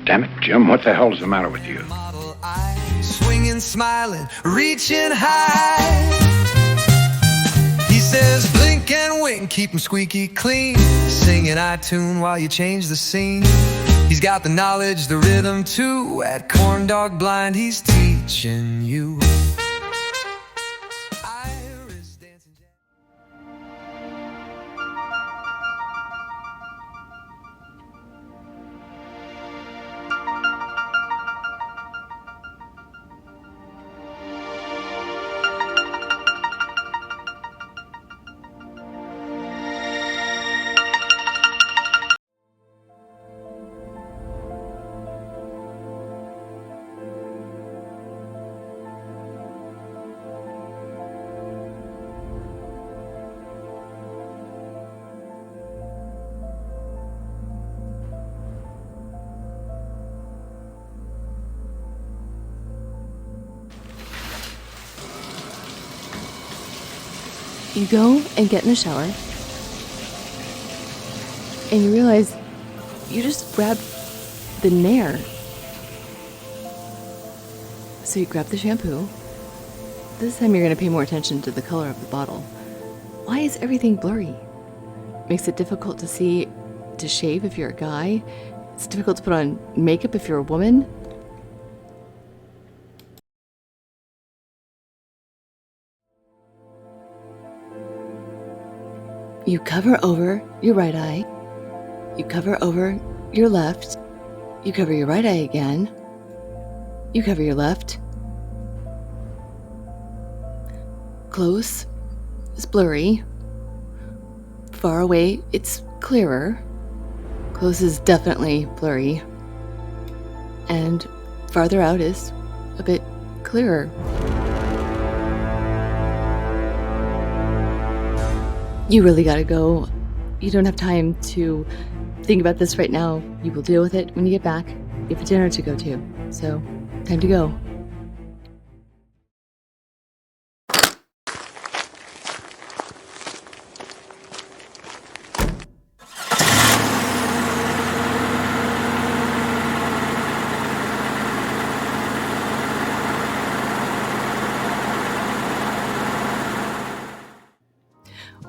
Damn it, Jim, what the hell's the matter with you? Model eye, swinging, smiling, reaching high. He says blink and wink, keep 'em squeaky clean. Sing an iTune while you change the scene. He's got the knowledge, the rhythm too. At CorndogBlind, he's teaching you. You go and get in the shower, and you realize you just grabbed the Nair. So you grab the shampoo. This time you're going to pay more attention to the color of the bottle. Why is everything blurry? Makes it difficult to see, to shave if you're a guy. It's difficult to put on makeup if you're a woman. You cover over your right eye, you cover over your left, you cover your right eye again, you cover your left. Close is blurry, far away it's clearer, close is definitely blurry, and farther out is a bit clearer. You really gotta go. You don't have time to think about this right now. You will deal with it when you get back. You have a dinner to go to, so time to go.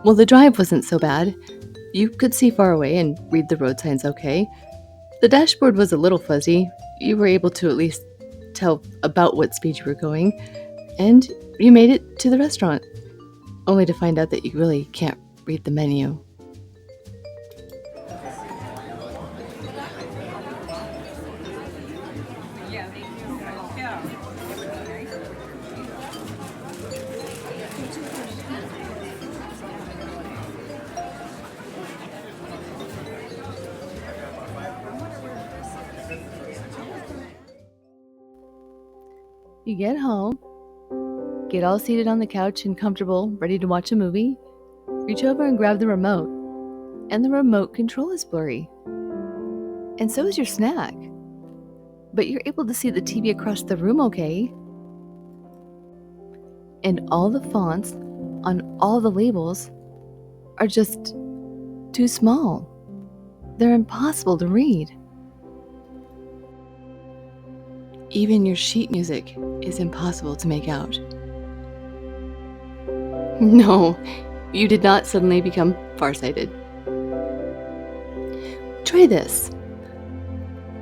Well, the drive wasn't so bad. You could see far away and read the road signs okay. The dashboard was a little fuzzy. You were able to at least tell about what speed you were going. And you made it to the restaurant, only to find out that you really can't read the menu. You get home, get all seated on the couch and comfortable, ready to watch a movie, reach over and grab the remote, and the remote control is blurry. And so is your snack. But you're able to see the TV across the room okay. And all the fonts on all the labels are just too small. They're impossible to read. Even your sheet music is impossible to make out. No, you did not suddenly become farsighted. Try this.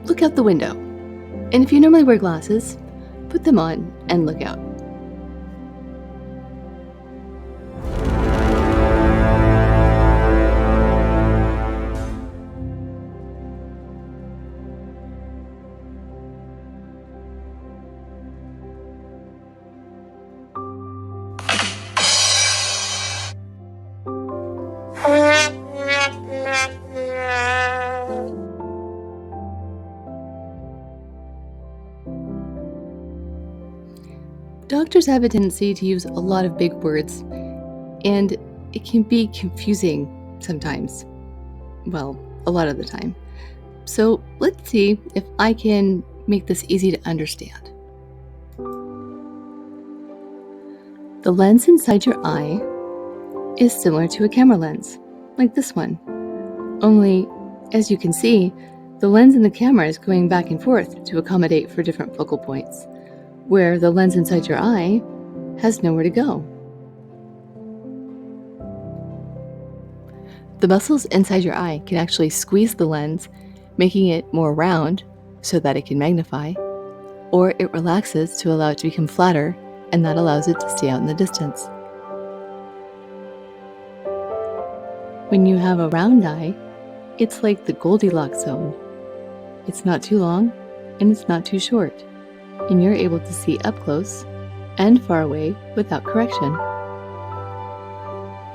Look out the window, and if you normally wear glasses, put them on and look out. Doctors have a tendency to use a lot of big words, and it can be confusing sometimes. Well, a lot of the time. So let's see if I can make this easy to understand. The lens inside your eye is similar to a camera lens, like this one. Only, as you can see, The lens in the camera is going back and forth to accommodate for different focal points, where the lens inside your eye has nowhere to go. The muscles inside your eye can actually squeeze the lens, making it more round so that it can magnify, or it relaxes to allow it to become flatter, and that allows it to stay out in the distance. When you have a round eye, it's like the Goldilocks zone. It's not too long and it's not too short, and you're able to see up close and far away without correction.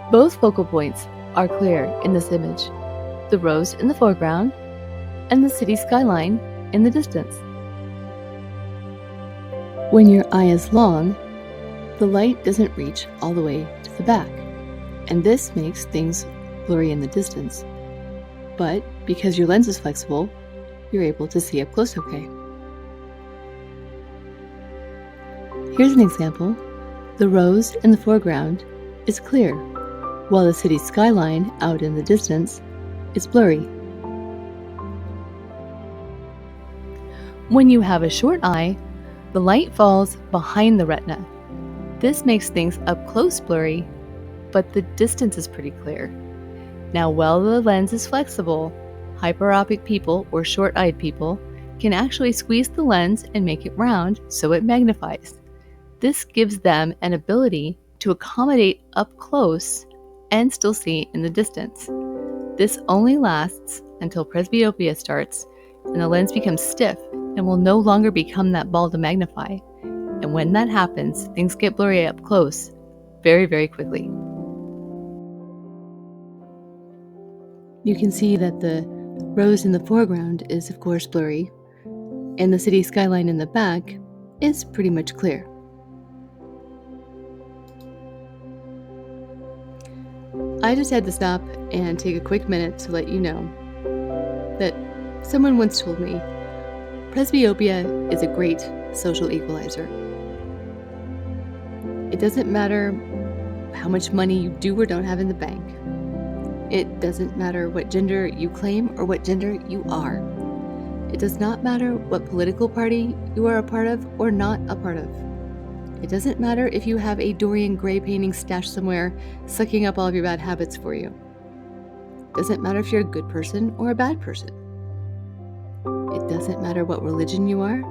Both focal points are clear in this image, the rose in the foreground and the city skyline in the distance. When your eye is long, the light doesn't reach all the way to the back, and this makes things blurry in the distance. But because your lens is flexible, you're able to see up close okay. Here's an example. The rose in the foreground is clear, while the city skyline out in the distance is blurry. When you have a short eye, the light falls behind the retina. This makes things up close blurry, but the distance is pretty clear. Now, while the lens is flexible, hyperopic people or short-eyed people can actually squeeze the lens and make it round so it magnifies. This gives them an ability to accommodate up close and still see in the distance. This only lasts until presbyopia starts and the lens becomes stiff and will no longer become that ball to magnify. And when that happens, things get blurry up close very, very quickly. You can see that the rose in the foreground is of course blurry, and the city skyline in the back is pretty much clear. I just had to stop and take a quick minute to let you know that someone once told me presbyopia is a great social equalizer. It doesn't matter how much money you do or don't have in the bank. It doesn't matter what gender you claim or what gender you are. It does not matter what political party you are a part of or not a part of. It doesn't matter if you have a Dorian Gray painting stashed somewhere, sucking up all of your bad habits for you. It doesn't matter if you're a good person or a bad person. It doesn't matter what religion you are.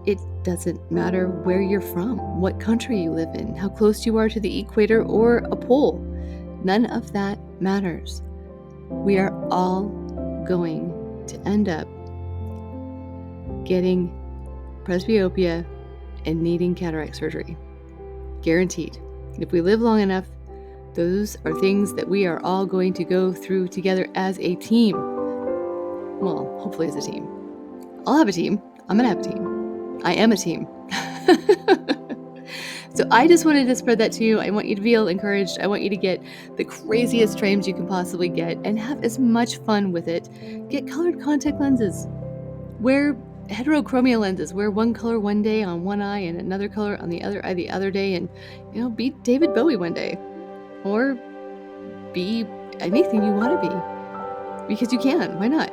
It doesn't matter where you're from, what country you live in, how close you are to the equator or a pole. None of that matters. We are all going to end up getting presbyopia and needing cataract surgery. Guaranteed. If we live long enough, those are things that we are all going to go through together as a team. Well, hopefully as a team. I'll have a team. I'm gonna have a team. I am a team. So I just wanted to spread that to you. I want you to feel encouraged. I want you to get the craziest frames you can possibly get and have as much fun with it. Get colored contact lenses. Wear heterochromia lenses. Wear one color one day on one eye and another color on the other eye the other day, and be David Bowie one day. Or be anything you want to be. Because you can. Why not?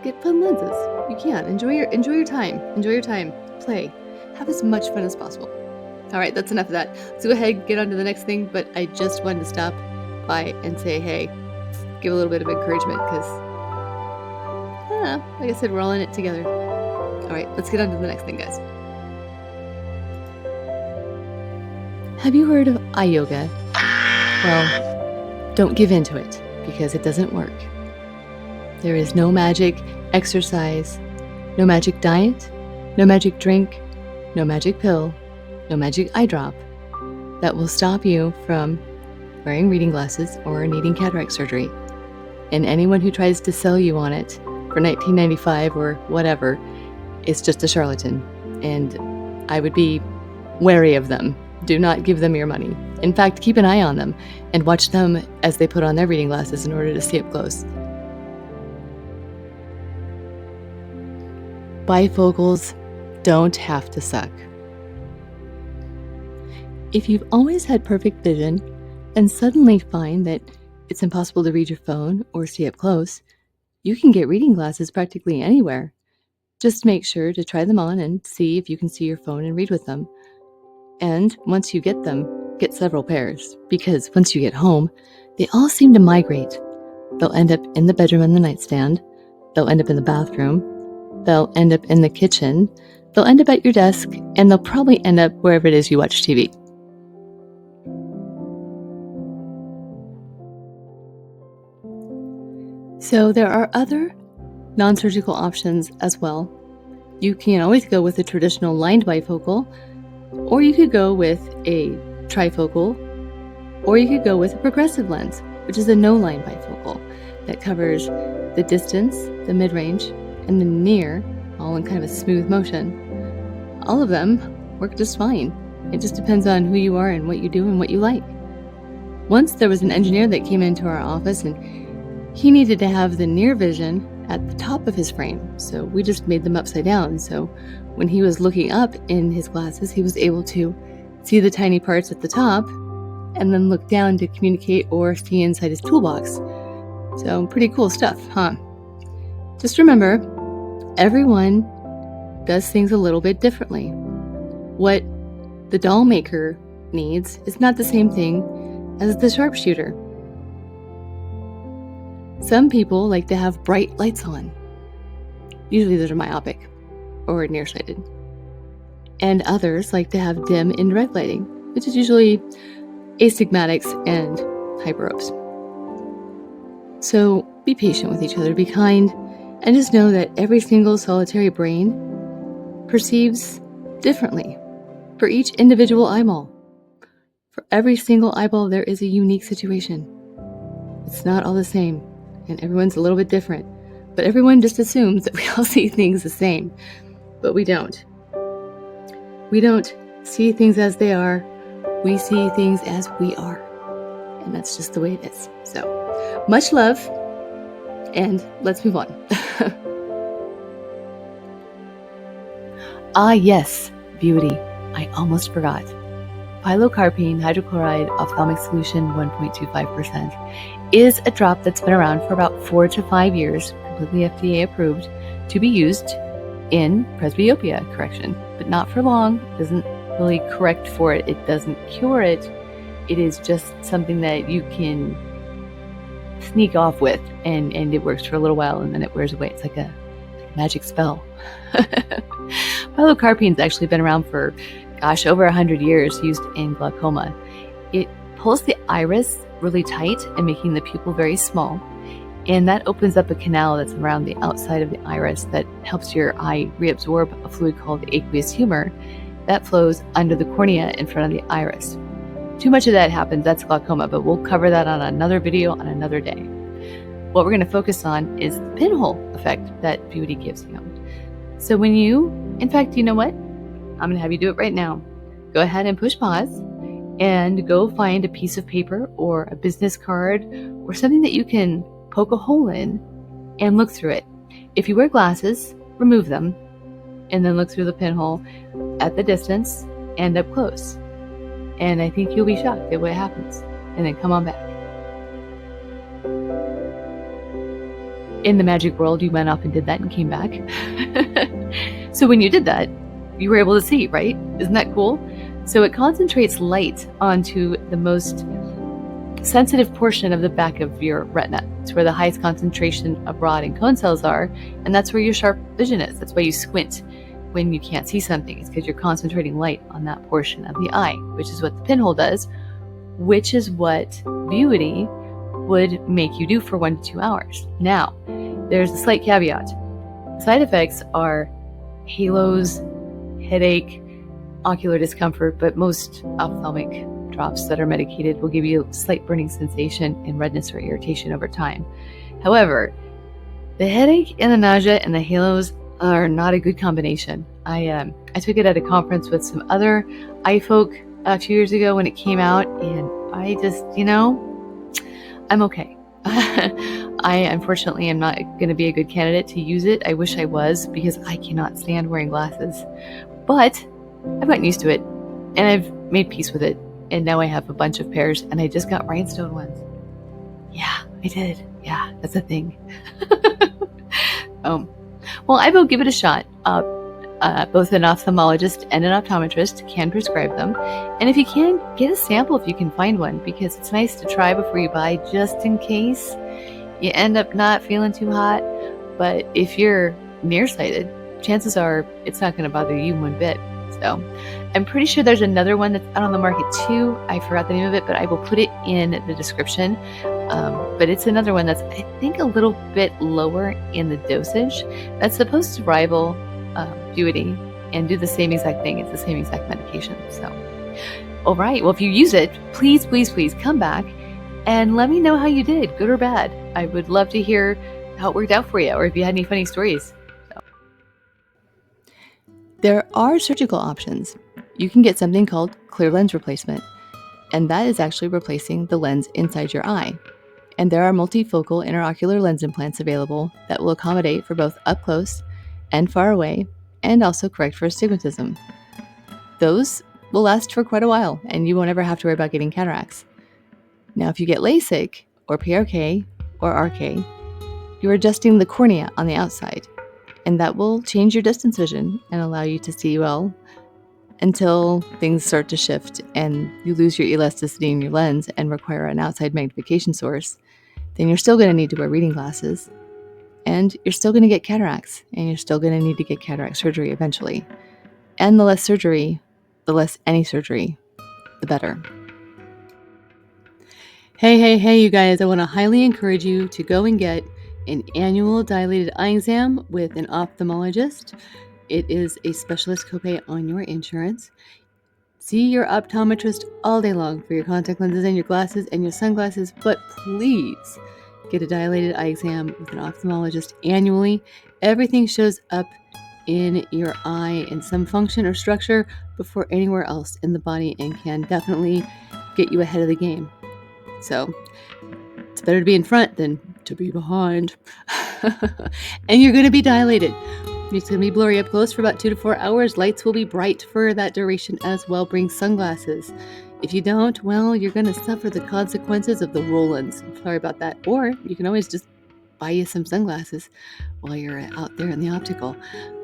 Get fun lenses. You can. Enjoy your time. Enjoy your time. Play. Have as much fun as possible. All right, that's enough of that. Let's go ahead and get on to the next thing, but I just wanted to stop by and say, hey, give a little bit of encouragement because, like I said, we're all in it together. All right, let's get on to the next thing, guys. Have you heard of eye yoga? Well, don't give in to it because it doesn't work. There is no magic exercise, no magic diet, no magic drink, no magic pill, no magic eye drop that will stop you from wearing reading glasses or needing cataract surgery. And anyone who tries to sell you on it for $19.95 or whatever is just a charlatan. And I would be wary of them. Do not give them your money. In fact, keep an eye on them and watch them as they put on their reading glasses in order to see up close. Bifocals don't have to suck. If you've always had perfect vision and suddenly find that it's impossible to read your phone or see up close, You can get reading glasses practically anywhere. Just make sure to try them on and see if you can see your phone and read with them. And once you get them, get several pairs, because once you get home, they all seem to migrate. They'll end up in the bedroom on the nightstand. They'll end up in the bathroom. They'll end up in the kitchen. They'll end up at your desk, and they'll probably end up wherever it is you watch TV. So there are other non-surgical options as well. You can always go with a traditional lined bifocal, or you could go with a trifocal, or you could go with a progressive lens, which is a no-line bifocal that covers the distance, the mid-range, and the near, all in kind of a smooth motion. All of them work just fine. It just depends on who you are and what you do and what you like. Once there was an engineer that came into our office and he needed to have the near vision at the top of his frame, so we just made them upside down. So when he was looking up in his glasses, he was able to see the tiny parts at the top and then look down to communicate or see inside his toolbox. So pretty cool stuff, huh? Just remember, everyone does things a little bit differently. What the doll maker needs is not the same thing as the sharpshooter. Some people like to have bright lights on. Usually those are myopic or nearsighted. And others like to have dim indirect lighting, which is usually astigmatics and hyperopes. So be patient with each other, be kind, and just know that every single solitary brain perceives differently for each individual eyeball. For every single eyeball, there is a unique situation. It's not all the same, and everyone's a little bit different, but everyone just assumes that we all see things the same, but we don't. We don't see things as they are, we see things as we are, and that's just the way it is. So, much love, and let's move on. Ah yes, VUITY, I almost forgot. Pilocarpine hydrochloride ophthalmic solution 1.25% is a drop that's been around for about 4 to 5 years, completely FDA approved, to be used in presbyopia correction, but not for long. It doesn't really correct for it. It doesn't cure it. It is just something that you can sneak off with, and it works for a little while and then it wears away. It's like a magic spell. Pilocarpine's actually been around for, over 100 years, used in glaucoma. It pulls the iris really tight and making the pupil very small, and that opens up a canal that's around the outside of the iris that helps your eye reabsorb a fluid called aqueous humor that flows under the cornea in front of the iris. Too much of that happens, that's glaucoma, but we'll cover that on another video on another day. What we're going to focus on is the pinhole effect that VUITY gives you. So when you, in fact, you know what? I'm going to have you do it right now. Go ahead and push pause and go find a piece of paper or a business card or something that you can poke a hole in and look through it. If you wear glasses, remove them and then look through the pinhole at the distance and up close. And I think you'll be shocked at what happens. And then come on back. In the magic world, you went off and did that and came back. So when you did that, you were able to see, right? Isn't that cool? So it concentrates light onto the most sensitive portion of the back of your retina. It's where the highest concentration of rod and cone cells are, and that's where your sharp vision is. That's why you squint when you can't see something. It's because you're concentrating light on that portion of the eye, which is what the pinhole does, which is what VUITY would make you do for 1 to 2 hours. Now, there's a slight caveat. Side effects are halos, headache, ocular discomfort, but most ophthalmic drops that are medicated will give you a slight burning sensation and redness or irritation over time. However, the headache and the nausea and the halos are not a good combination. I took it at a conference with some other eye folk a few years ago when it came out, and I just, I'm okay. I unfortunately am not going to be a good candidate to use it. I wish I was, because I cannot stand wearing glasses. But I've gotten used to it, and I've made peace with it, and now I have a bunch of pairs, and I just got rhinestone ones. Yeah, I did. Yeah, that's a thing. Oh, well, I will give it a shot. Both an ophthalmologist and an optometrist can prescribe them. And if you can, get a sample if you can find one, because it's nice to try before you buy, just in case you end up not feeling too hot. But if you're nearsighted, chances are it's not going to bother you one bit. So I'm pretty sure there's another one that's out on the market too. I forgot the name of it, but I will put it in the description. But it's another one that's, I think, a little bit lower in the dosage. That's supposed to rival VUITY and do the same exact thing. It's the same exact medication. So, all right. Well, if you use it, please, please, please come back and let me know how you did, good or bad. I would love to hear how it worked out for you, or if you had any funny stories. There are surgical options. You can get something called clear lens replacement, and that is actually replacing the lens inside your eye. And there are multifocal intraocular lens implants available that will accommodate for both up close and far away, and also correct for astigmatism. Those will last for quite a while, and you won't ever have to worry about getting cataracts. Now, if you get LASIK, or PRK, or RK, you're adjusting the cornea on the outside, and that will change your distance vision and allow you to see well until things start to shift and you lose your elasticity in your lens and require an outside magnification source. Then you're still going to need to wear reading glasses, and you're still going to get cataracts, and you're still going to need to get cataract surgery eventually. And the less surgery, the less any surgery, the better. Hey, you guys, I want to highly encourage you to go and get an annual dilated eye exam with an ophthalmologist. It is a specialist copay on your insurance. See your optometrist all day long for your contact lenses and your glasses and your sunglasses, but please get a dilated eye exam with an ophthalmologist annually. Everything shows up in your eye in some function or structure before anywhere else in the body, and can definitely get you ahead of the game. So it's better to be in front than to be behind. And you're going to be dilated. It's going to be blurry up close for about 2 to 4 hours. Lights will be bright for that duration as well. Bring sunglasses. If you don't, well, you're going to suffer the consequences of the roll-ins. Sorry about that. Or you can always just buy you some sunglasses while you're out there in the optical.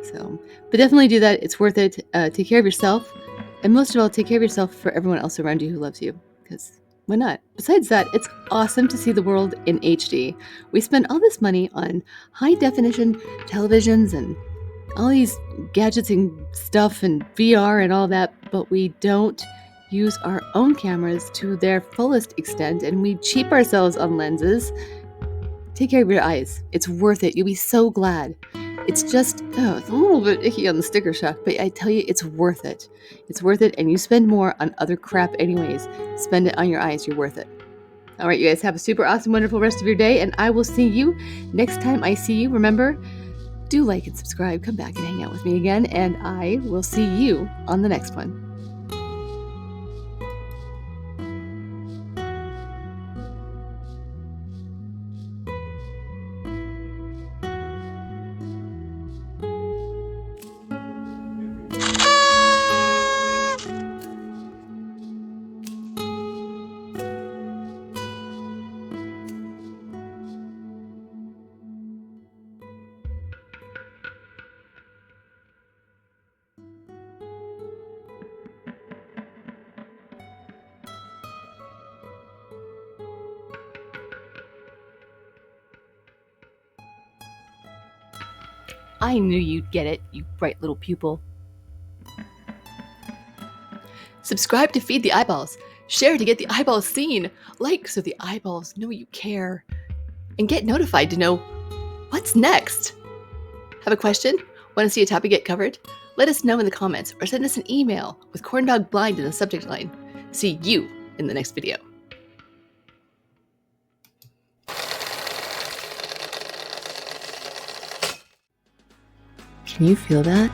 So, but definitely do that. It's worth it. Take care of yourself. And most of all, take care of yourself for everyone else around you who loves you. Because why not? Besides that, it's awesome to see the world in HD. We spend all this money on high-definition televisions and all these gadgets and stuff and VR and all that, but we don't use our own cameras to their fullest extent, and we cheap ourselves on lenses. Take care of your eyes. It's worth it. You'll be so glad. It's just, it's a little bit icky on the sticker shock, but I tell you, it's worth it. It's worth it, and you spend more on other crap anyways. Spend it on your eyes. You're worth it. All right, you guys, have a super awesome, wonderful rest of your day, and I will see you next time I see you. Remember, do like and subscribe. Come back and hang out with me again, and I will see you on the next one. I knew you'd get it, you bright little pupil. Subscribe to Feed the Eyeballs. Share to get the eyeballs seen. Like so the eyeballs know you care. And get notified to know what's next. Have a question? Want to see a topic get covered? Let us know in the comments or send us an email with CorndogBlind in the subject line. See you in the next video. Can you feel that?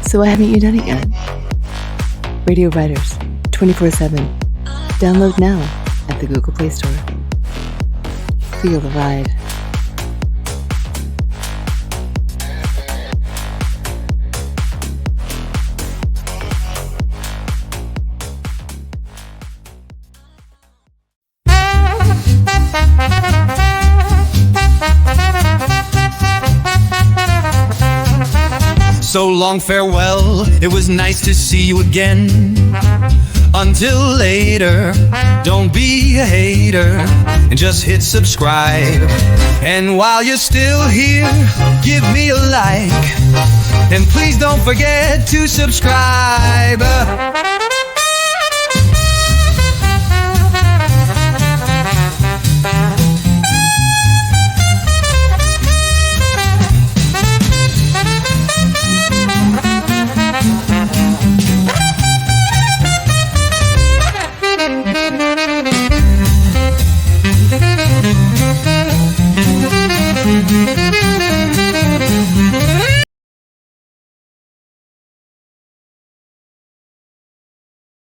So why haven't you done it yet? Radio RYDERS, 24/7. Download now at the Google Play Store. Feel the ride. So long, farewell, it was nice to see you again. Until later, don't be a hater, and just hit subscribe. And while you're still here, give me a like, and please don't forget to subscribe.